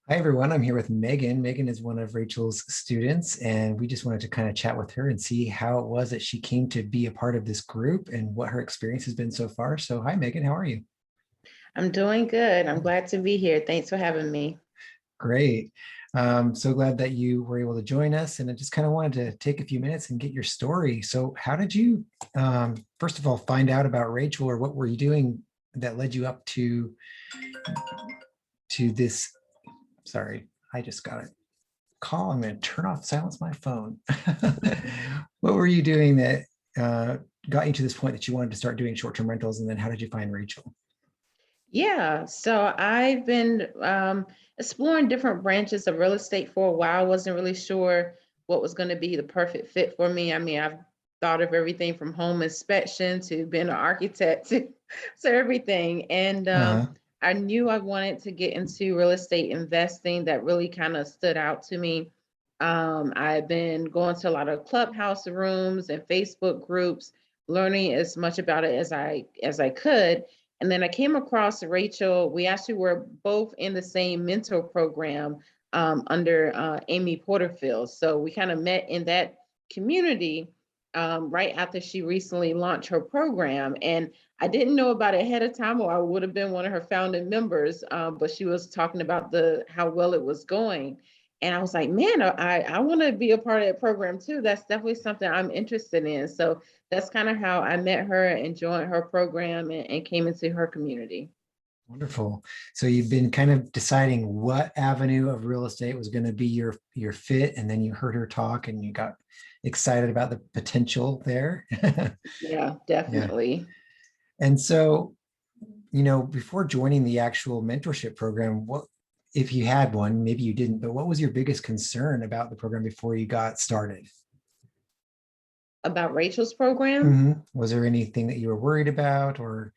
Hi, everyone. I'm here with Megan. Megan is one of Rachel's students, and we just wanted to kind of chat with her and see how it was that she came to be a part of this group and what her experience has been so far. So, hi, Megan. How are you? I'm doing good. I'm glad to be here. Thanks for having me. Great. So glad that you were able to join us. And I just kind of wanted to take a few minutes and get your story. So, how did you, first of all, find out about Rachel, or what were you doing that led you up to this? Sorry, I just got a call. I'm going to turn off, silence my phone. What were you doing that uh, got you to this point that you wanted to start doing short-term rentals? And then how did you find Rachel? Yeah, so I've been exploring different branches of real estate for a while. I wasn't really sure what was going to be the perfect fit for me. I mean, I've thought of everything from home inspection to being an architect to everything. And Uh-huh. I knew I wanted to get into real estate investing. That really kind of stood out to me. I've been going to a lot of clubhouse rooms and Facebook groups, learning as much about it as I could. And then I came across Rachel. We actually were both in the same mentor program under Amy Porterfield. So we kind of met in that community right after she recently launched her program. And I didn't know about it ahead of time, or I would have been one of her founding members. But she was talking about the how well it was going. And I was like, man, I want to be a part of that program too. That's definitely something I'm interested in. So that's kind of how I met her and joined her program and came into her community. Wonderful. So you've been kind of deciding what avenue of real estate was going to be your fit, and then you heard her talk and you got excited about the potential there. Yeah, Yeah. definitely. And so, before joining the actual mentorship program, what if you had one, maybe you didn't, but what was your biggest concern about the program before you got started? About Rachel's program. Was there anything that you were worried about, or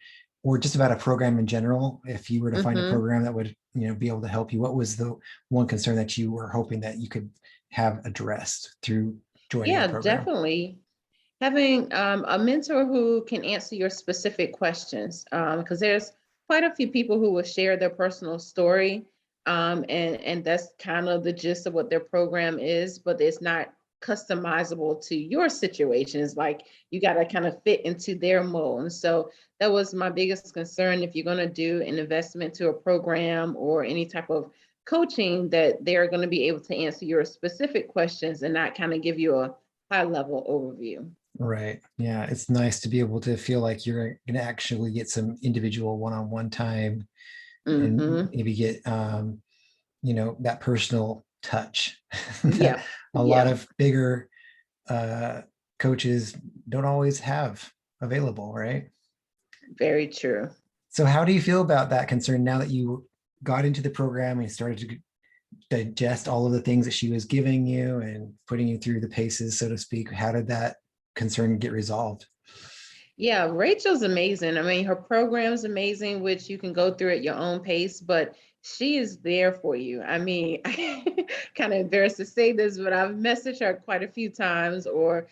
just about a program in general? If you were to find a Hmm. program that would, be able to help you, what was the one concern that you were hoping that you could have addressed through joining the Yeah, program? definitely. Having a mentor who can answer your specific questions, because there's quite a few people who will share their personal story, and that's kind of the gist of what their program is, but it's not customizable to your situation. It's like you got to kind of fit into their mold. And so that was my biggest concern. If you're going to do an investment to a program or any type of coaching, that they're going to be able to answer your specific questions and not kind of give you a high level overview. Right. Yeah. It's nice to be able to feel like you're going to actually get some individual one-on-one time and Hmm. maybe get, that personal touch that Yeah. a lot Yeah. of bigger uh, coaches don't always have available, right? Very true. So, how do you feel about that concern now that you got into the program and started to digest all of the things that she was giving you and putting you through the paces, so to speak? How did that concern get resolved? Yeah, Rachel's amazing. I mean, her program is amazing, which you can go through at your own pace, but she is there for you. I mean, kind of embarrassed to say this, but I've messaged her quite a few times or,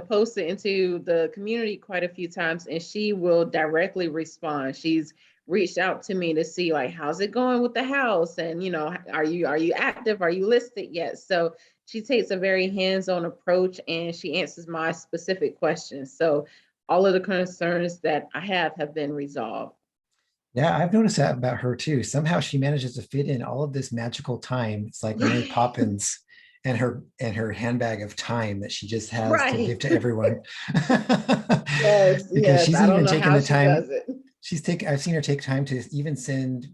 posted into the community quite a few times, and she will directly respond. She's reached out to me to see like how's it going with the house, and are you active? Are you listed yet? So she takes a very hands-on approach and she answers my specific questions. So all of the concerns that I have been resolved. Yeah, I've noticed that about her too. Somehow she manages to fit in all of this magical time. It's like Mary Right. Poppins and her handbag of time that she just has to Right. give to everyone. Yes, Because yes. she's I don't even know taken how the she does time. it. I've seen her take time to even send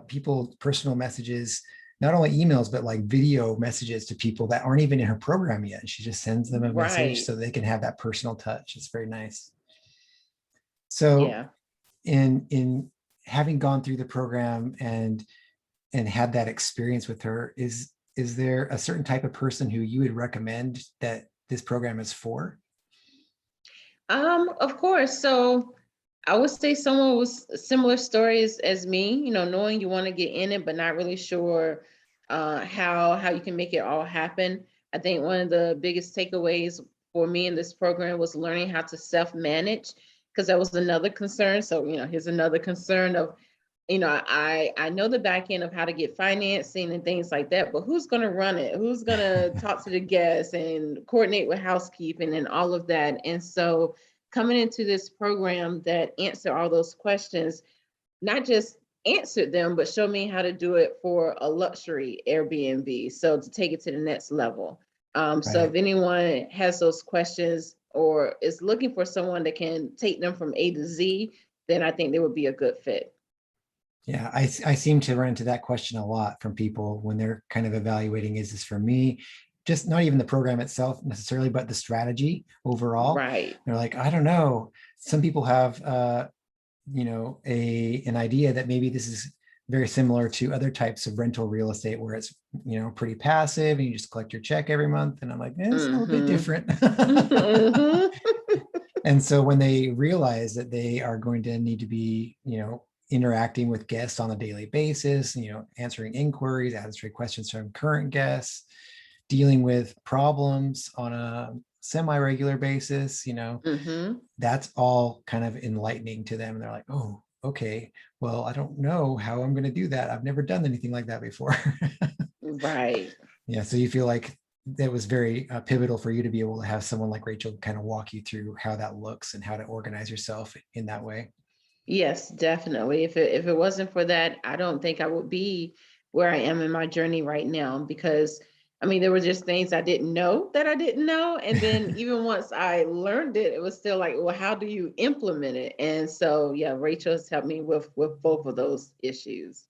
people personal messages, not only emails, but like video messages to people that aren't even in her program yet. And she just sends them a message Right. so they can have that personal touch. It's very nice. So Yeah. in having gone through the program and had that experience with her, is there a certain type of person who you would recommend that this program is for? Of course. So I would say someone with similar stories as me, knowing you want to get in it, but not really sure how you can make it all happen. I think one of the biggest takeaways for me in this program was learning how to self-manage, because that was another concern. So, here's another concern of I know the back end of how to get financing and things like that, but who's going to run it? Who's going to talk to the guests and coordinate with housekeeping and all of that? And so coming into this program that answer all those questions, not just answered them, but show me how to do it for a luxury Airbnb. So to take it to the next level. So if Right. anyone has those questions or is looking for someone that can take them from A to Z, then I think they would be a good fit. Yeah, I seem to run into that question a lot from people when they're kind of evaluating, is this for me? Just not even the program itself necessarily, but the strategy overall. Right. They're like, I don't know. Some people have an idea that maybe this is very similar to other types of rental real estate where it's pretty passive and you just collect your check every month. And I'm like, it's a little bit Mm-hmm. different. Mm-hmm. And so when they realize that they are going to need to be, interacting with guests on a daily basis, answering inquiries, answering questions from current guests, dealing with problems on a semi-regular basis, Mm-hmm. that's all kind of enlightening to them. And they're like, oh, okay, well, I don't know how I'm going to do that. I've never done anything like that before. Right. Yeah. So you feel like that was very pivotal for you to be able to have someone like Rachel kind of walk you through how that looks and how to organize yourself in that way. Yes, definitely. If it wasn't for that, I don't think I would be where I am in my journey right now because I mean there were just things I didn't know that I didn't know. And then even once I learned it, it was still like, well, how do you implement it? And so yeah, Rachel has helped me with both of those issues.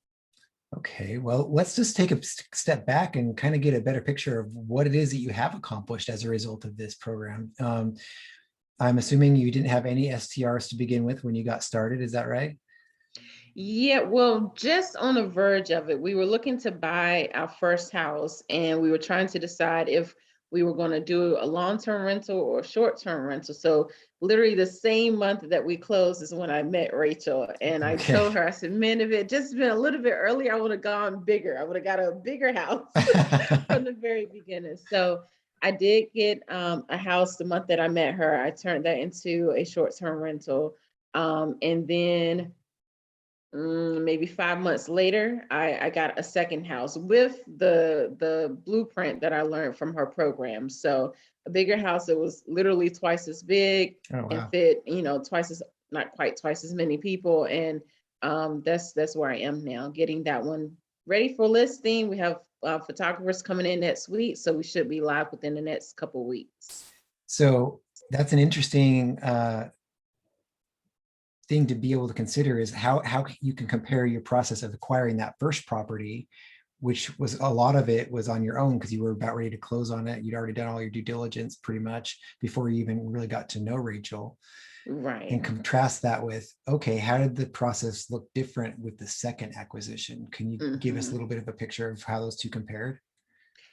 Okay, well, let's just take a step back and kind of get a better picture of what it is that you have accomplished as a result of this program. I'm assuming you didn't have any STRs to begin with when you got started. Is that right? Yeah, well, just on the verge of it. We were looking to buy our first house and we were trying to decide if we were going to do a long-term rental or a short-term rental. So literally the same month that we closed is when I met Rachel. And I Okay. told her, I said, man, if it just been a little bit earlier, I would have gone bigger. I would have got a bigger house from the very beginning. So I did get a house the month that I met her. I turned that into a short-term rental. And then maybe 5 months later, I got a second house with the blueprint that I learned from her program. So a bigger house that was literally twice as big Oh, and wow. fit, twice as not quite twice as many people. And that's where I am now, getting that one ready for listing. We have photographers coming in next week, so we should be live within the next couple weeks. So that's an interesting thing to be able to consider is how you can compare your process of acquiring that first property, which was a lot of it was on your own because you were about ready to close on it. You'd already done all your due diligence pretty much before you even really got to know Rachel, and Right. contrast that with, okay, how did the process look different with the second acquisition? Can you give us a Mhm. little bit of a picture of how those two compared?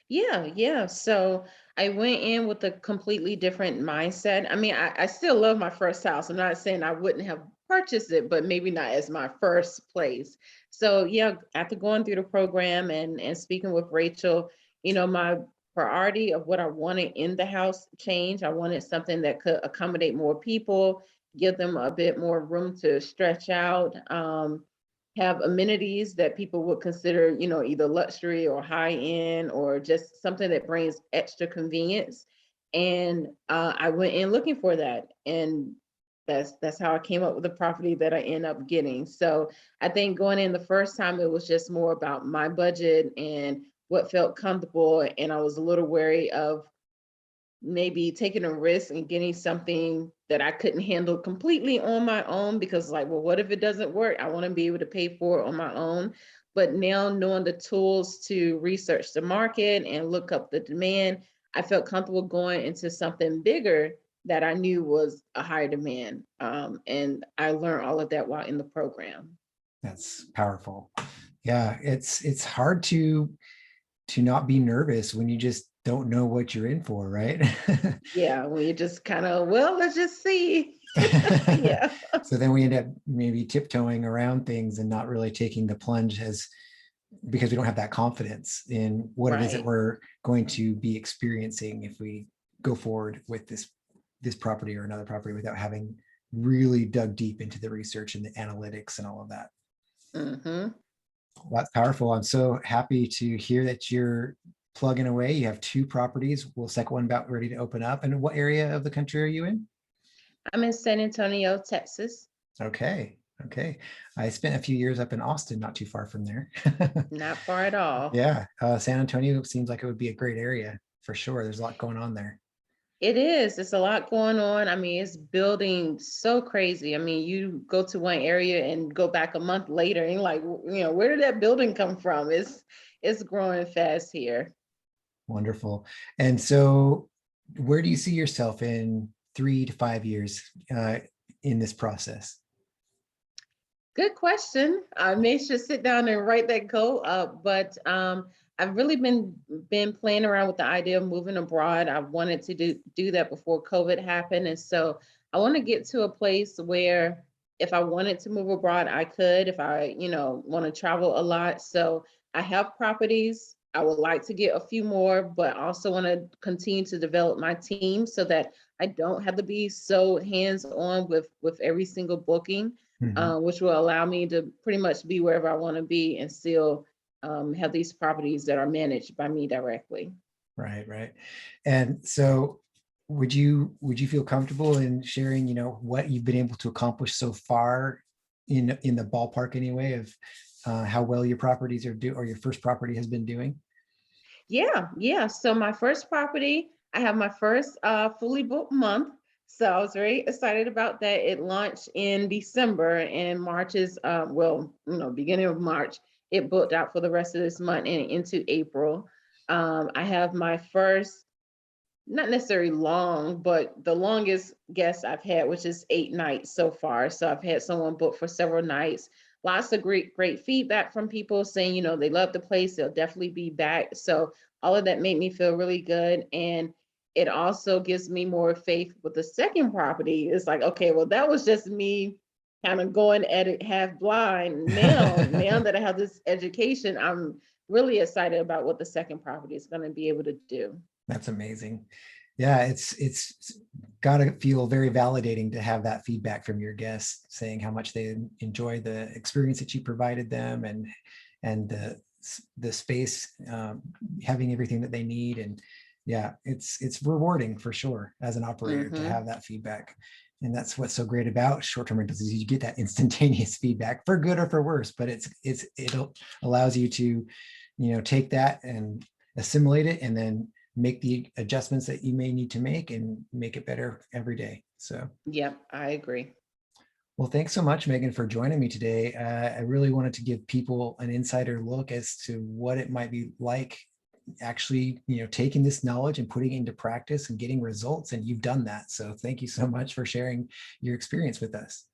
Yeah, yeah. So I went in with a completely different mindset. I mean, I still love my first house. I'm not saying I wouldn't have purchased it, but maybe not as my first place. So yeah, after going through the program and speaking with Rachel, my priority of what I wanted in the house changed. I wanted something that could accommodate more people, give them a bit more room to stretch out. Have amenities that people would consider, either luxury or high end or just something that brings extra convenience. And I went in looking for that, and that's how I came up with the property that I end up getting. So I think going in the first time, it was just more about my budget and what felt comfortable, and I was a little wary of maybe taking a risk and getting something that I couldn't handle completely on my own because like, well, what if it doesn't work? I want to be able to pay for it on my own. But now knowing the tools to research the market and look up the demand, I felt comfortable going into something bigger that I knew was a higher demand. And I learned all of that while in the program. That's powerful. Yeah, it's hard to not be nervous when you just don't know what you're in for, right? Yeah, when you just kind of, well, let's just see. Yeah. So then we end up maybe tiptoeing around things and not really taking the plunge as because we don't have that confidence in what it is that Right. we're going to be experiencing if we go forward with this property or another property without having really dug deep into the research and the analytics and all of that. Mhm. That's powerful. I'm so happy to hear that you're plugging away. You have two properties. Well, second one about ready to open up. And what area of the country are you in? I'm in San Antonio, Texas. Okay. Okay. I spent a few years up in Austin, not too far from there. Not far at all. Yeah. San Antonio seems like it would be a great area for sure. There's a lot going on there. It is. It's a lot going on. I mean, it's building so crazy. I mean, you go to one area and go back a month later and you're like, where did that building come from? It's growing fast here. Wonderful. And so, where do you see yourself in 3 to 5 years in this process? Good question. I may should sit down and write that goal up, but I've really been playing around with the idea of moving abroad. I wanted to do that before COVID happened, and so I want to get to a place where if I wanted to move abroad, I could. If I, want to travel a lot, so I have properties. I would like to get a few more, but also want to continue to develop my team so that I don't have to be so hands on with every single booking, Mhm. which will allow me to pretty much be wherever I want to be and still have these properties that are managed by me directly. Right, right. And so would you feel comfortable in sharing, what you've been able to accomplish so far in the ballpark anyway of how well your properties are or your first property has been doing? Yeah, yeah. So my first property, I have my first fully booked month. So I was very excited about that. It launched in December and March is beginning of March. It booked out for the rest of this month and into April. I have my first, not necessarily long, but the longest guest I've had, which is 8 nights so far. So I've had someone book for several nights. Lots of great feedback from people saying, they love the place, they'll definitely be back. So all of that made me feel really good. And it also gives me more faith with the second property. It's like, okay, well, that was just me kind of going at it half blind. Now that I have this education, I'm really excited about what the second property is going to be able to do. That's amazing. Yeah, it's got to feel very validating to have that feedback from your guests saying how much they enjoy the experience that you provided them and the space, having everything that they need. And yeah, it's rewarding for sure as an operator to Hmm. have that feedback. And that's what's so great about short-term rentals is you get that instantaneous feedback for good or for worse, but it allows you to, take that and assimilate it and then make the adjustments that you may need to make and make it better every day. So, Yep, I agree. well, thanks so much, Megan, for joining me today. I really wanted to give people an insider look as to what it might be like actually, taking this knowledge and putting it into practice and getting results. And you've done that. So thank you so much for sharing your experience with us.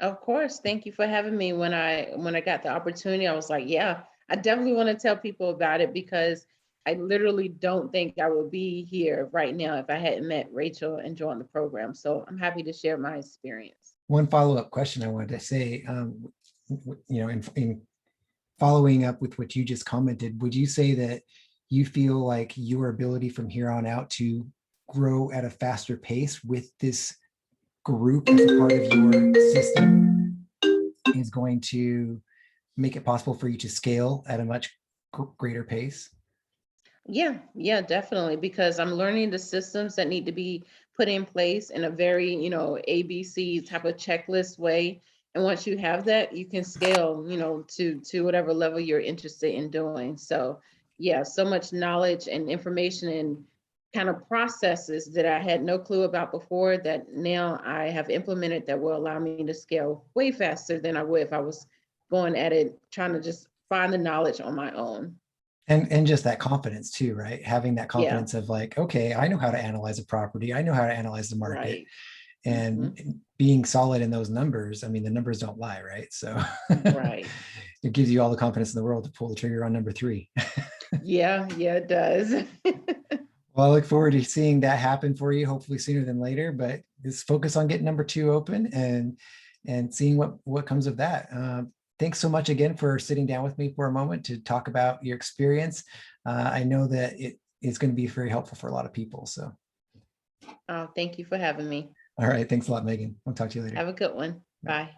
Of course. Thank you for having me. When I got the opportunity, I was like, yeah, I definitely want to tell people about it because I literally don't think I would be here right now if I hadn't met Rachel and joined the program. So I'm happy to share my experience. One follow-up question I wanted to say, in following up with what you just commented, would you say that you feel like your ability from here on out to grow at a faster pace with this group as a part of your system is going to make it possible for you to scale at a much greater pace? Yeah, yeah, definitely. Because I'm learning the systems that need to be put in place in a very, ABC type of checklist way. And once you have that, you can scale, to whatever level you're interested in doing. So yeah, so much knowledge and information and kind of processes that I had no clue about before that now I have implemented that will allow me to scale way faster than I would if I was going at it, trying to just find the knowledge on my own. And just that confidence too, right? Having that Yeah. confidence of like, okay, I know how to analyze a property, I know how to analyze the market, Right. Hmm. and being solid in those numbers. I mean, the numbers don't lie, right? So Right. it gives you all the confidence in the world to pull the trigger on number three. Yeah, yeah, it does. Well, I look forward to seeing that happen for you, hopefully sooner than later. But just focus on getting number two open and seeing what comes of that. Thanks so much again for sitting down with me for a moment to talk about your experience. I know that it is going to be very helpful for a lot of people. So, Oh, thank you for having me. all right, thanks a lot, Megan. I'll talk to you later. Have a good one. Bye. Bye.